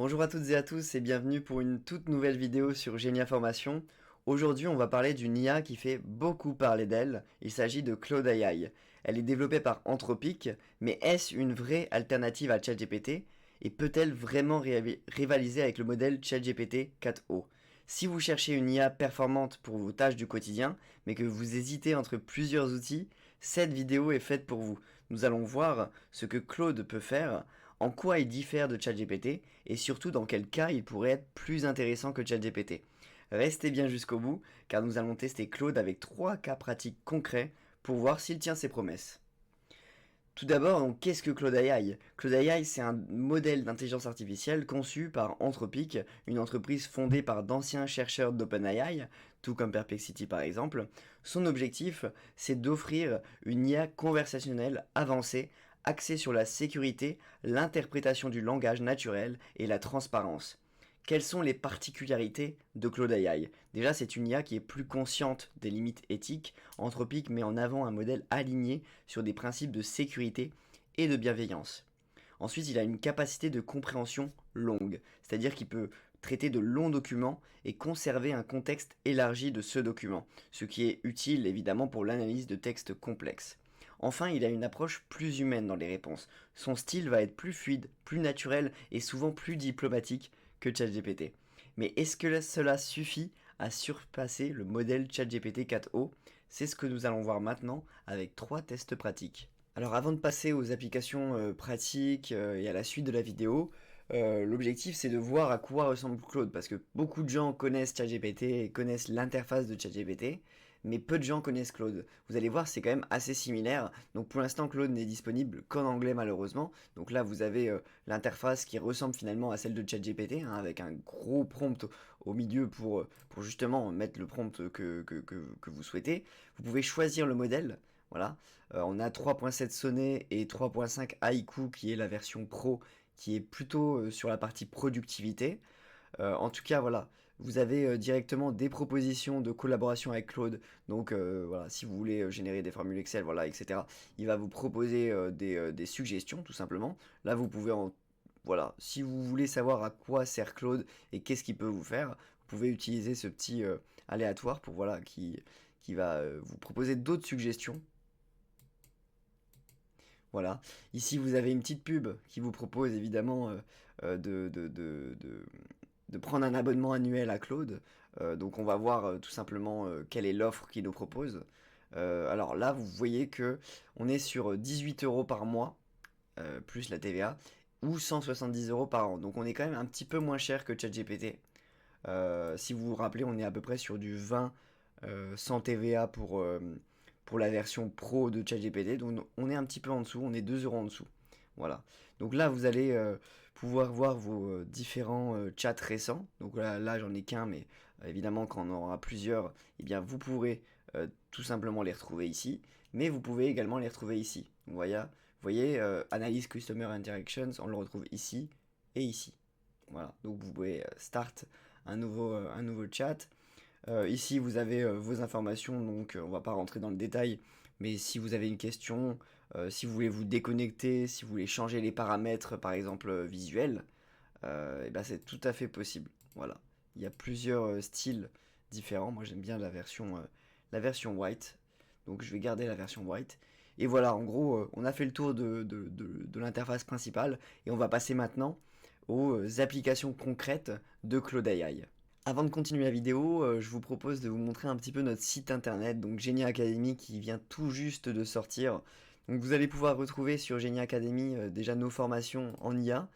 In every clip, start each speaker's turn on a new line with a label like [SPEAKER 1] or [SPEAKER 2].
[SPEAKER 1] Bonjour à toutes et à tous et bienvenue pour une toute nouvelle vidéo sur Genia Formation. Aujourd'hui, on va parler d'une IA qui fait beaucoup parler d'elle. Il s'agit de Claude AI. Elle est développée par Anthropic, mais est-ce une vraie alternative à ChatGPT et peut-elle vraiment rivaliser avec le modèle ChatGPT 4o? Si vous cherchez une IA performante pour vos tâches du quotidien, mais que vous hésitez entre plusieurs outils, cette vidéo est faite pour vous. Nous allons voir ce que Claude peut faire, en quoi il diffère de ChatGPT et surtout dans quel cas il pourrait être plus intéressant que ChatGPT. Restez bien jusqu'au bout car nous allons tester Claude avec 3 cas pratiques concrets pour voir s'il tient ses promesses. Tout d'abord, donc, qu'est-ce que Claude AI? Claude AI, c'est un modèle d'intelligence artificielle conçu par Anthropic, une entreprise fondée par d'anciens chercheurs d'OpenAI, tout comme Perplexity par exemple. Son objectif, c'est d'offrir une IA conversationnelle avancée, axée sur la sécurité, l'interprétation du langage naturel et la transparence. Quelles sont les particularités de Claude AI? Déjà, c'est une IA qui est plus consciente des limites éthiques. Anthropic met en avant un modèle aligné sur des principes de sécurité et de bienveillance. Ensuite, il a une capacité de compréhension longue, c'est-à-dire qu'il peut traiter de longs documents et conserver un contexte élargi de ce document, ce qui est utile évidemment pour l'analyse de textes complexes. Enfin, il a une approche plus humaine dans les réponses. Son style va être plus fluide, plus naturel et souvent plus diplomatique que ChatGPT. Mais est-ce que cela suffit à surpasser le modèle ChatGPT 4o? C'est ce que nous allons voir maintenant avec 3 tests pratiques. Alors avant de passer aux applications pratiques et à la suite de la vidéo, l'objectif c'est de voir à quoi ressemble Claude parce que beaucoup de gens connaissent ChatGPT et connaissent l'interface de ChatGPT, mais peu de gens connaissent Claude. Vous allez voir, c'est quand même assez similaire. Donc pour l'instant, Claude n'est disponible qu'en anglais malheureusement. Donc là, vous avez l'interface qui ressemble finalement à celle de ChatGPT, hein, avec un gros prompt au milieu pour justement mettre le prompt que vous souhaitez. Vous pouvez choisir le modèle. Voilà. On a 3.7 Sonnet et 3.5 Haiku qui est la version pro qui est plutôt sur la partie productivité. En tout cas, voilà, vous avez directement des propositions de collaboration avec Claude. Donc voilà, si vous voulez générer des formules Excel, voilà, etc. Il va vous proposer des suggestions, tout simplement. Là, vous pouvez voilà, si vous voulez savoir à quoi sert Claude et qu'est-ce qu'il peut vous faire, vous pouvez utiliser ce petit aléatoire pour voilà qui va vous proposer d'autres suggestions. Voilà. Ici, vous avez une petite pub qui vous propose évidemment de prendre un abonnement annuel à Claude. Donc, on va voir tout simplement quelle est l'offre qu'il nous propose. Alors là, vous voyez que on est sur 18 euros par mois, plus la TVA, ou 170 euros par an. Donc, on est quand même un petit peu moins cher que ChatGPT. Si vous vous rappelez, on est à peu près sur du 20 sans TVA pour la version pro de ChatGPT. Donc on est un petit peu en dessous, on est 2 euros en dessous. Voilà. Donc là, vous allez pouvoir voir vos différents chats récents. Donc là j'en ai qu'un, mais évidemment, quand on en aura plusieurs, eh bien, vous pourrez tout simplement les retrouver ici. Mais vous pouvez également les retrouver ici. Vous voyez Analyse Customer Interactions, on le retrouve ici et ici. Voilà. Donc vous pouvez start un nouveau chat. Ici, vous avez vos informations, donc on va pas rentrer dans le détail, mais si vous avez une question, si vous voulez vous déconnecter, si vous voulez changer les paramètres, par exemple visuels, et ben c'est tout à fait possible. Voilà. Il y a plusieurs styles différents. Moi, j'aime bien la version white, donc je vais garder la version white. Et voilà, en gros, on a fait le tour de l'interface principale, et on va passer maintenant aux applications concrètes de Claude AI. Avant de continuer la vidéo, je vous propose de vous montrer un petit peu notre site internet, donc Genia Academy qui vient tout juste de sortir. Donc vous allez pouvoir retrouver sur Genia Academy déjà nos formations en IA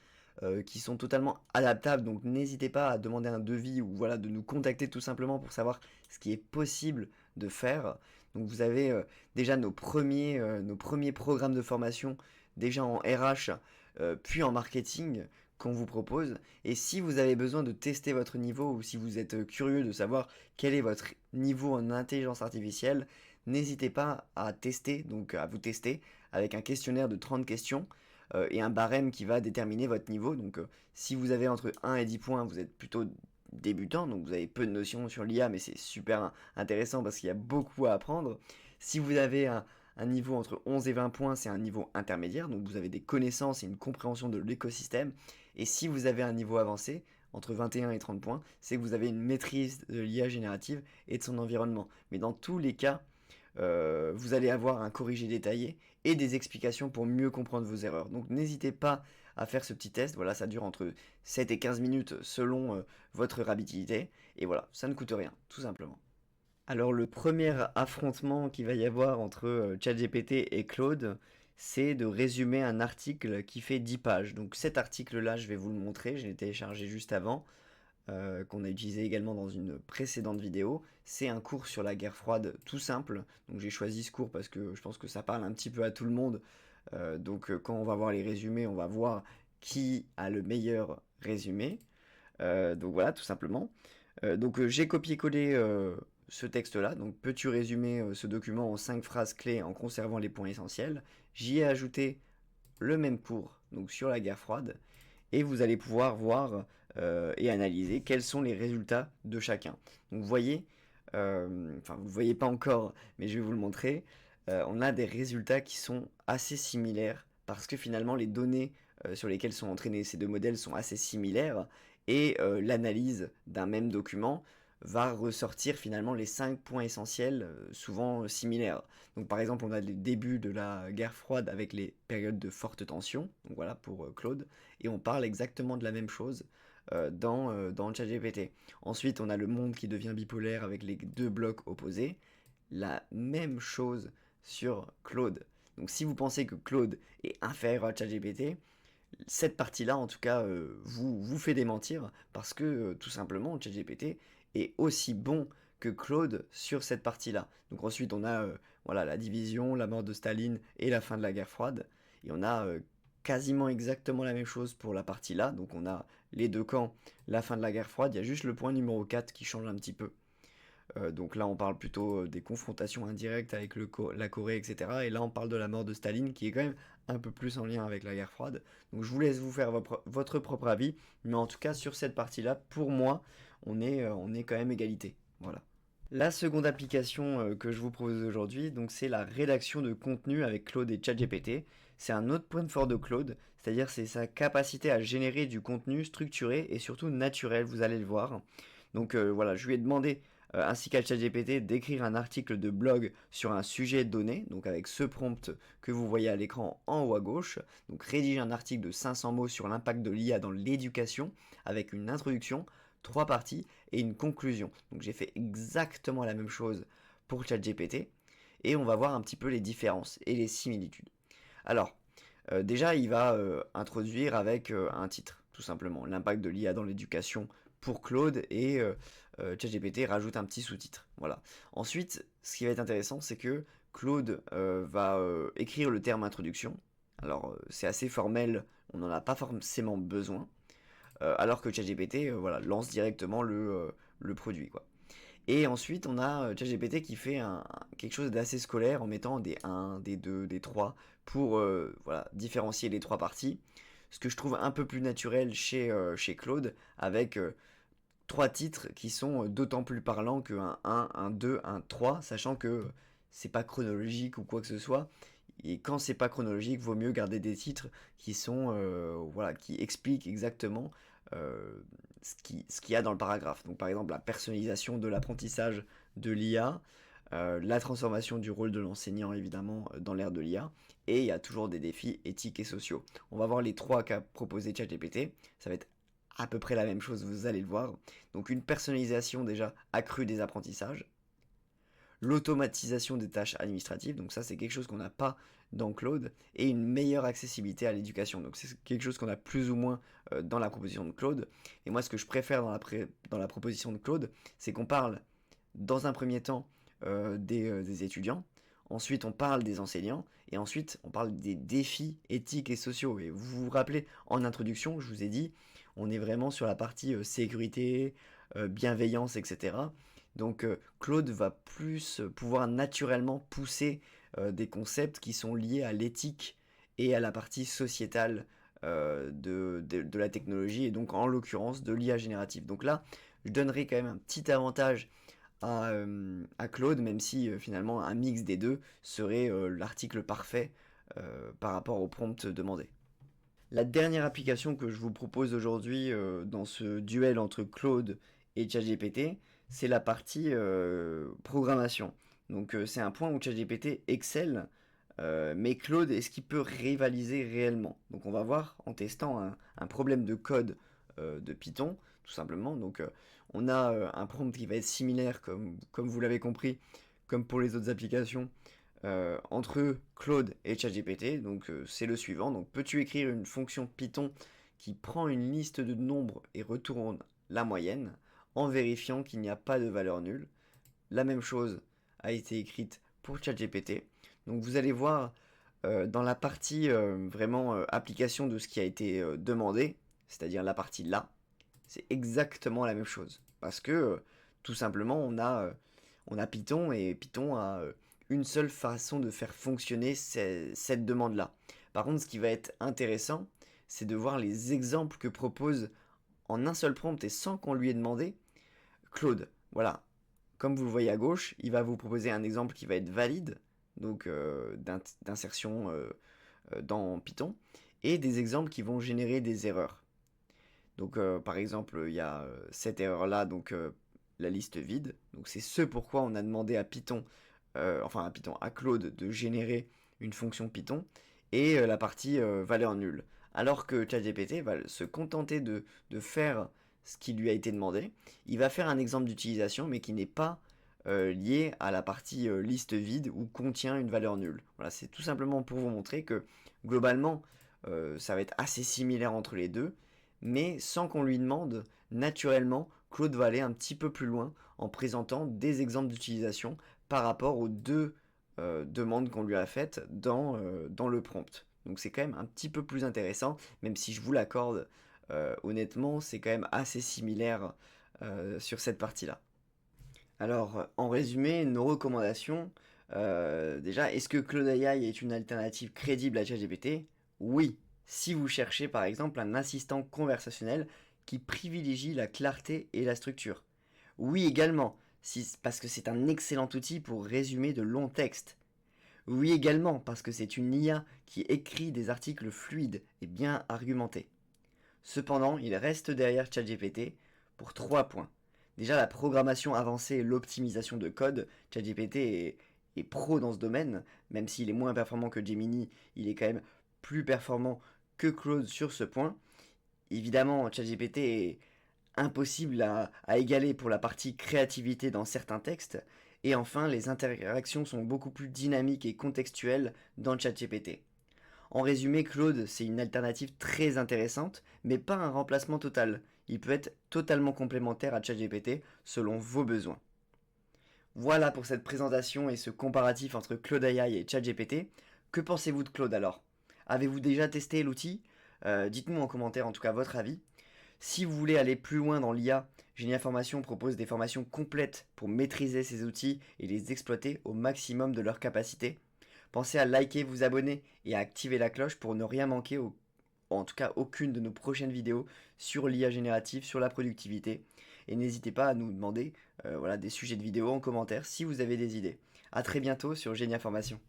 [SPEAKER 1] qui sont totalement adaptables, donc n'hésitez pas à demander un devis ou voilà de nous contacter tout simplement pour savoir ce qui est possible de faire. Donc vous avez déjà nos premiers programmes de formation déjà en RH puis en marketing qu'on vous propose. Et si vous avez besoin de tester votre niveau ou si vous êtes curieux de savoir quel est votre niveau en intelligence artificielle, n'hésitez pas à tester, donc à vous tester avec un questionnaire de 30 questions et un barème qui va déterminer votre niveau. Donc si vous avez entre 1 et 10 points, vous êtes plutôt débutant, donc vous avez peu de notions sur l'IA, mais c'est super intéressant parce qu'il y a beaucoup à apprendre. Si vous avez un niveau entre 11 et 20 points, c'est un niveau intermédiaire, donc vous avez des connaissances et une compréhension de l'écosystème. Et si vous avez un niveau avancé, entre 21 et 30 points, c'est que vous avez une maîtrise de l'IA générative et de son environnement. Mais dans tous les cas, vous allez avoir un corrigé détaillé et des explications pour mieux comprendre vos erreurs. Donc n'hésitez pas à faire ce petit test. Voilà, ça dure entre 7 et 15 minutes selon votre rapidité. Et voilà, ça ne coûte rien, tout simplement. Alors le premier affrontement qu'il va y avoir entre ChatGPT et Claude, c'est de résumer un article qui fait 10 pages. Donc cet article-là, je vais vous le montrer, je l'ai téléchargé juste avant, qu'on a utilisé également dans une précédente vidéo. C'est un cours sur la guerre froide tout simple. Donc j'ai choisi ce cours parce que je pense que ça parle un petit peu à tout le monde. Quand on va voir les résumés, on va voir qui a le meilleur résumé. Donc voilà, tout simplement. J'ai copié-collé ce texte-là. Donc peux-tu résumer ce document en 5 phrases clés en conservant les points essentiels? J'y ai ajouté le même cours donc sur la guerre froide et vous allez pouvoir voir et analyser quels sont les résultats de chacun. Donc vous voyez, enfin vous ne voyez pas encore, mais je vais vous le montrer, on a des résultats qui sont assez similaires parce que finalement les données sur lesquelles sont entraînés ces deux modèles sont assez similaires et l'analyse d'un même document va ressortir finalement les 5 points essentiels souvent similaires. Donc par exemple on a les débuts de la guerre froide avec les périodes de forte tension, donc voilà pour Claude, et on parle exactement de la même chose dans ChatGPT. Ensuite on a le monde qui devient bipolaire avec les deux blocs opposés, la même chose sur Claude. Donc si vous pensez que Claude est inférieur à ChatGPT, cette partie-là, en tout cas, vous fait démentir parce que tout simplement, ChatGPT est aussi bon que Claude sur cette partie-là. Donc ensuite, on a voilà, la division, la mort de Staline et la fin de la guerre froide. Et on a quasiment exactement la même chose pour la partie là. Donc on a les deux camps, la fin de la guerre froide. Il y a juste le point numéro 4 qui change un petit peu. Donc là, on parle plutôt des confrontations indirectes avec la Corée, etc. Et là, on parle de la mort de Staline, qui est quand même un peu plus en lien avec la guerre froide. Donc je vous laisse vous faire votre propre avis. Mais en tout cas, sur cette partie-là, pour moi, on est quand même égalité. Voilà. La seconde application que je vous propose aujourd'hui, donc c'est la rédaction de contenu avec Claude et ChatGPT. C'est un autre point fort de Claude, c'est-à-dire c'est sa capacité à générer du contenu structuré et surtout naturel, vous allez le voir. Donc voilà, je lui ai demandé ainsi qu'à ChatGPT d'écrire un article de blog sur un sujet donné, donc avec ce prompt que vous voyez à l'écran en haut à gauche. Donc rédige un article de 500 mots sur l'impact de l'IA dans l'éducation avec une introduction, 3 parties et une conclusion. Donc j'ai fait exactement la même chose pour ChatGPT et on va voir un petit peu les différences et les similitudes. Alors, déjà il va introduire avec un titre, tout simplement, l'impact de l'IA dans l'éducation pour Claude et ChatGPT rajoute un petit sous-titre. Voilà. Ensuite, ce qui va être intéressant, c'est que Claude va écrire le terme introduction. Alors, c'est assez formel, on n'en a pas forcément besoin. Alors que ChatGPT voilà, lance directement le produit, quoi. Et ensuite, on a ChatGPT qui fait quelque chose d'assez scolaire en mettant des 1, des 2, des 3 pour voilà, différencier les trois parties. Ce que je trouve un peu plus naturel chez Claude avec trois titres qui sont d'autant plus parlants qu'un 1, un 2, un 3, sachant que c'est pas chronologique ou quoi que ce soit. Et quand c'est pas chronologique, vaut mieux garder des titres qui sont voilà, qui expliquent exactement ce qu'il y a dans le paragraphe. Donc par exemple la personnalisation de l'apprentissage de l'IA, la transformation du rôle de l'enseignant évidemment dans l'ère de l'IA, et il y a toujours des défis éthiques et sociaux. On va voir les trois qu'a proposé ChatGPT, ça va être à peu près la même chose, vous allez le voir. Donc une personnalisation déjà accrue des apprentissages, l'automatisation des tâches administratives, donc ça c'est quelque chose qu'on n'a pas dans Claude, et une meilleure accessibilité à l'éducation. Donc c'est quelque chose qu'on a plus ou moins dans la proposition de Claude. Et moi ce que je préfère dans la proposition de Claude, c'est qu'on parle dans un premier temps des étudiants, ensuite on parle des enseignants, et ensuite on parle des défis éthiques et sociaux. Et vous vous rappelez, en introduction, je vous ai dit, on est vraiment sur la partie sécurité, bienveillance, etc. Donc Claude va plus pouvoir naturellement pousser des concepts qui sont liés à l'éthique et à la partie sociétale de la technologie, et donc en l'occurrence de l'IA générative. Donc là, je donnerai quand même un petit avantage à Claude, même si finalement un mix des deux serait l'article parfait par rapport au prompt demandé. La dernière application que je vous propose aujourd'hui dans ce duel entre Claude et ChatGPT, c'est la partie programmation. Donc c'est un point où ChatGPT excelle, mais Claude, est-ce qu'il peut rivaliser réellement? Donc on va voir en testant un problème de code de Python, tout simplement. Donc on a un prompt qui va être similaire, comme vous l'avez compris, comme pour les autres applications, entre Claude et ChatGPT. Donc c'est le suivant. Donc peux-tu écrire une fonction Python qui prend une liste de nombres et retourne la moyenne en vérifiant qu'il n'y a pas de valeur nulle? La même chose a été écrite pour ChatGPT. Donc vous allez voir dans la partie vraiment application de ce qui a été demandé, c'est-à-dire la partie là, c'est exactement la même chose. Parce que tout simplement on a Python et Python a une seule façon de faire fonctionner cette demande-là. Par contre, ce qui va être intéressant, c'est de voir les exemples que propose en un seul prompt et sans qu'on lui ait demandé Claude. Voilà, comme vous le voyez à gauche, il va vous proposer un exemple qui va être valide, donc d'insertion dans Python, et des exemples qui vont générer des erreurs. Donc par exemple, il y a cette erreur-là, donc la liste vide. Donc c'est ce pourquoi on a demandé à Python, à Claude de générer une fonction Python et la partie valeur nulle. Alors que ChatGPT va se contenter de faire ce qui lui a été demandé. Il va faire un exemple d'utilisation, mais qui n'est pas lié à la partie liste vide où contient une valeur nulle. Voilà, c'est tout simplement pour vous montrer que globalement, ça va être assez similaire entre les deux, mais sans qu'on lui demande, naturellement, Claude va aller un petit peu plus loin en présentant des exemples d'utilisation par rapport aux deux demandes qu'on lui a faites dans le prompt. Donc c'est quand même un petit peu plus intéressant, même si je vous l'accorde, honnêtement, c'est quand même assez similaire sur cette partie-là. Alors, en résumé, nos recommandations, déjà, est-ce que Claude AI est une alternative crédible à ChatGPT? Oui, si vous cherchez par exemple un assistant conversationnel qui privilégie la clarté et la structure. Oui également, parce que c'est un excellent outil pour résumer de longs textes. Oui également, parce que c'est une IA qui écrit des articles fluides et bien argumentés. Cependant, il reste derrière ChatGPT pour 3 points. Déjà, la programmation avancée et l'optimisation de code. ChatGPT est pro dans ce domaine, même s'il est moins performant que Gemini, il est quand même plus performant que Claude sur ce point. Évidemment, ChatGPT est impossible à égaler pour la partie créativité dans certains textes. Et enfin, les interactions sont beaucoup plus dynamiques et contextuelles dans ChatGPT. En résumé, Claude, c'est une alternative très intéressante, mais pas un remplacement total. Il peut être totalement complémentaire à ChatGPT selon vos besoins. Voilà pour cette présentation et ce comparatif entre Claude AI et ChatGPT. Que pensez-vous de Claude alors? Avez-vous déjà testé l'outil? Dites-nous en commentaire en tout cas votre avis. Si vous voulez aller plus loin dans l'IA, Génia Formation propose des formations complètes pour maîtriser ces outils et les exploiter au maximum de leur capacité. Pensez à liker, vous abonner et à activer la cloche pour ne rien manquer, en tout cas aucune de nos prochaines vidéos sur l'IA générative, sur la productivité. Et n'hésitez pas à nous demander des sujets de vidéos en commentaire si vous avez des idées. A très bientôt sur Génia Formation.